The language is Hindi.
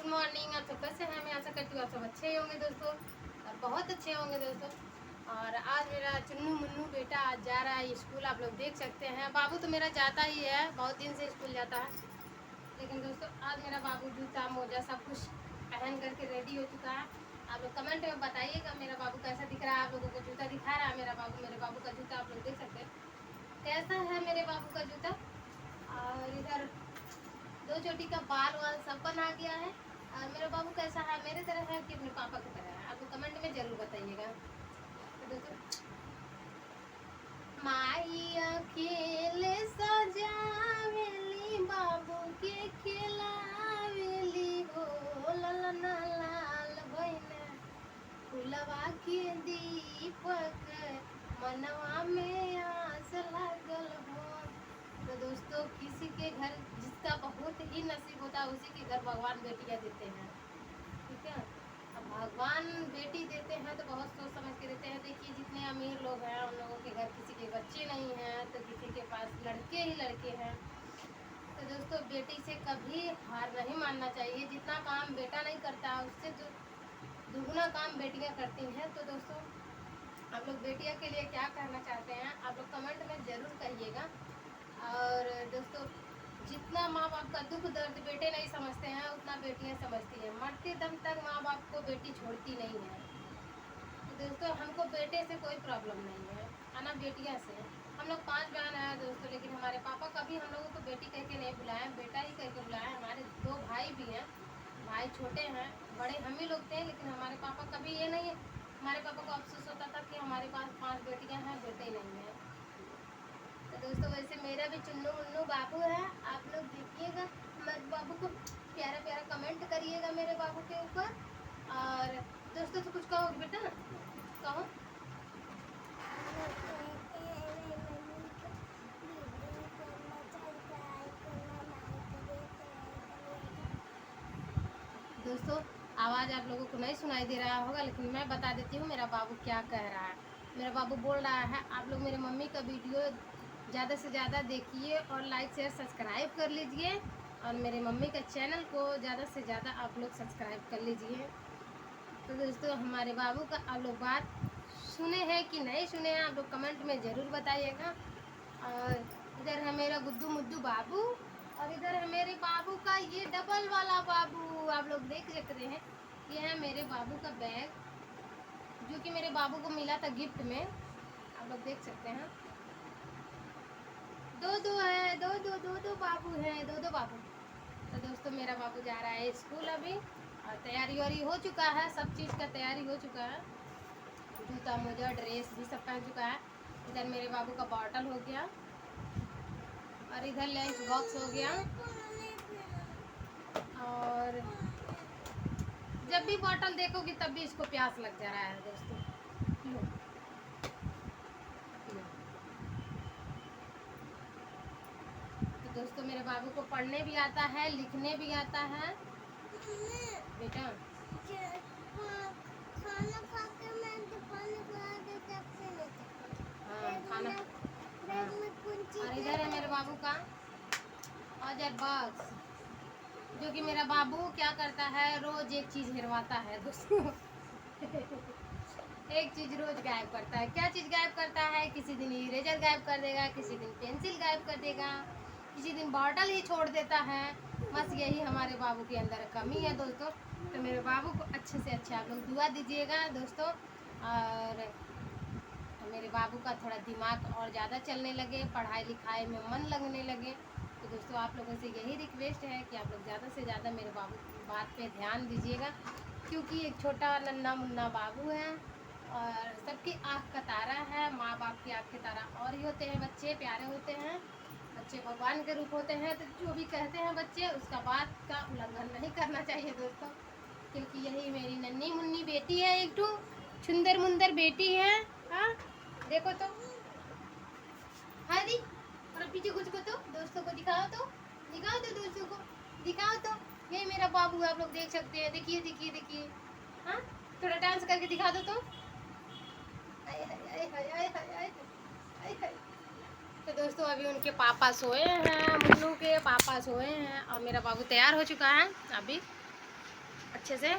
Good morning. आप सब कैसे हैं? मैं आशा करती हूँ आप सब अच्छे ही होंगे दोस्तों, और बहुत अच्छे होंगे दोस्तों। और आज मेरा चुन्नू मुन्नू बेटा आज जा रहा है स्कूल, आप लोग देख सकते हैं। बाबू तो मेरा जाता ही है, बहुत दिन से स्कूल जाता है, लेकिन दोस्तों आज मेरा बाबू जूता मोजा सब कुछ पहन करके रेडी हो चुका है। आप लोग कमेंट में बताइएगा मेरा बाबू कैसा दिख रहा है। आप लोगों को जूता दिखा रहा है मेरा बाबू, मेरे बाबू का जूता आप लोग देख सकते हैं कैसा है मेरे बाबू का जूता। और इधर दो चोटी का बाल वाल सब बना गया है। और मेरा बाबू कैसा है, मेरे तरह है कि अपने पापा की तरह है, आपको कमेंट में जरूर बताइएगा। तो दोस्तों, माइया खेले सजावेली बाबू के खिलावेली हो, ललना लाल भइना फुलवा के दीपक मनवा में आस लागल हो। तो दोस्तों, किसी के घर जिसका बहुत ही नसीब होता है उसी के घर भगवान बेटियां देते हैं, ठीक है। अब भगवान बेटी देते हैं तो बहुत सोच समझ के देते हैं। देखिए जितने अमीर लोग हैं उन लोगों के घर किसी के बच्चे नहीं हैं, तो किसी के पास लड़के ही लड़के हैं। तो दोस्तों, बेटी से कभी हार नहीं मानना चाहिए। जितना काम बेटा नहीं करता उससे जो दुगना काम बेटियां करती हैं। तो दोस्तों, आप लोग बेटियां के लिए क्या कहना चाहते हैं आप लोग कमेंट में ज़रूर कहिएगा। और दोस्तों, जितना माँ बाप का दुख दर्द बेटे नहीं समझते हैं उतना बेटियां समझती हैं। मरते दम तक माँ बाप को बेटी छोड़ती नहीं है। तो दोस्तों, हमको बेटे से कोई प्रॉब्लम नहीं है, ना बेटियां से। हम लोग 5 बहन हैं दोस्तों, लेकिन हमारे पापा कभी हम लोगों को बेटी कह के नहीं बुलाया, बेटा ही कह के बुलाया। हमारे 2 भाई भी हैं, भाई छोटे हैं, बड़े हम ही लोग थे, लेकिन हमारे पापा कभी ये नहीं, हमारे पापा को अफसोस होता था कि हमारे पास 5 बेटियां हैं, बेटे ही नहीं हैं। तो दोस्तों, वैसे मेरा भी चुन्नू मुन्नू बाबू है, आप लोग देखिएगा हमारे बाबू को, प्यारा प्यारा कमेंट करिएगा मेरे बाबू के ऊपर। और दोस्तों, तो कुछ कहोगे बेटा, कहो। दोस्तों, आवाज़ आप लोगों को नहीं सुनाई दे रहा होगा, लेकिन मैं बता देती हूँ मेरा बाबू क्या कह रहा है। मेरा बाबू बोल रहा है आप लोग मेरे मम्मी का वीडियो ज़्यादा से ज़्यादा देखिए और लाइक शेयर सब्सक्राइब कर लीजिए, और मेरे मम्मी का चैनल को ज़्यादा से ज़्यादा आप लोग सब्सक्राइब कर लीजिए। तो दोस्तों, हमारे बाबू का आप लोग बात सुने हैं कि नहीं सुने हैं आप लोग कमेंट में ज़रूर बताइएगा। और इधर है मेरा गुड्डू मुद्दू बाबू, और इधर है मेरे बाबू का ये डबल वाला बाबू, आप लोग देख सकते हैं। ये है मेरे बाबू का बैग, जो कि मेरे बाबू को मिला था गिफ्ट में, आप लोग देख सकते हैं। दो है, दो बाबू हैं, दो बाबू। तो दोस्तों, मेरा बाबू जा रहा है स्कूल अभी, और तैयारी वारी हो चुका है, सब चीज़ का तैयारी हो चुका है, जूता मोजा ड्रेस भी सब पहन चुका है। इधर मेरे बाबू का बॉटल हो गया, और इधर लंच बॉक्स हो गया। और जब भी बॉटल देखोगी तब भी इसको प्यास लग जा रहा है दोस्तों। तो दोस्तों, मेरे बाबू को पढ़ने भी आता है, लिखने भी आता है बेटा। हाँ, खाना। हाँ। और इधर है मेरे बाबू का औजार बॉक्स, जो कि मेरा बाबू क्या करता है, रोज एक चीज़ हेरवाता है दोस्तों। एक चीज़ रोज गायब करता है। क्या चीज़ गायब करता है? किसी दिन इरेजर गायब कर देगा, किसी दिन पेंसिल गायब कर देगा, किसी दिन बॉटल ही छोड़ देता है। बस यही हमारे बाबू के अंदर कमी है दोस्तों। तो मेरे बाबू को अच्छे से अच्छे आप लोग दुआ दीजिएगा दोस्तों, और मेरे बाबू का थोड़ा दिमाग और ज़्यादा चलने लगे, पढ़ाई लिखाई में मन लगने लगे। तो दोस्तों, आप लोगों से यही रिक्वेस्ट है कि आप लोग ज़्यादा से ज़्यादा मेरे बाबू की बात पे ध्यान दीजिएगा, क्योंकि एक छोटा नन्ना मुन्ना बाबू है, और सबकी आँख का तारा है। माँ बाप की आँख के तारा और ही होते हैं बच्चे, प्यारे होते हैं बच्चे, भगवान के रूप होते हैं। तो जो भी कहते हैं बच्चे, उसका बात का उल्लंघन नहीं करना चाहिए दोस्तों, क्योंकि यही मेरी नन्ही मुन्नी बेटी है, एक तो सुंदर मुंदर बेटी है। हाँ, देखो तो, हाँ दी, और पीछे कुछ को तो दोस्तों को दिखाओ तो, दिखाओ तो दोस्तों को, दिखाओ तो। ये मेरा बाबू है, आप लोग देख सकते हैं, देखिए देखिए देखिए। हाँ, थोड़ा डांस करके दिखा दो तो। आय हाय आय हाय आय हाय आय हाय हाय। तो दोस्तों, अभी उनके पापा सोए हैं, मुन्नू के पापा सोए हैं, और मेरा बाबू तैयार हो चुका है अभी। अच्छे से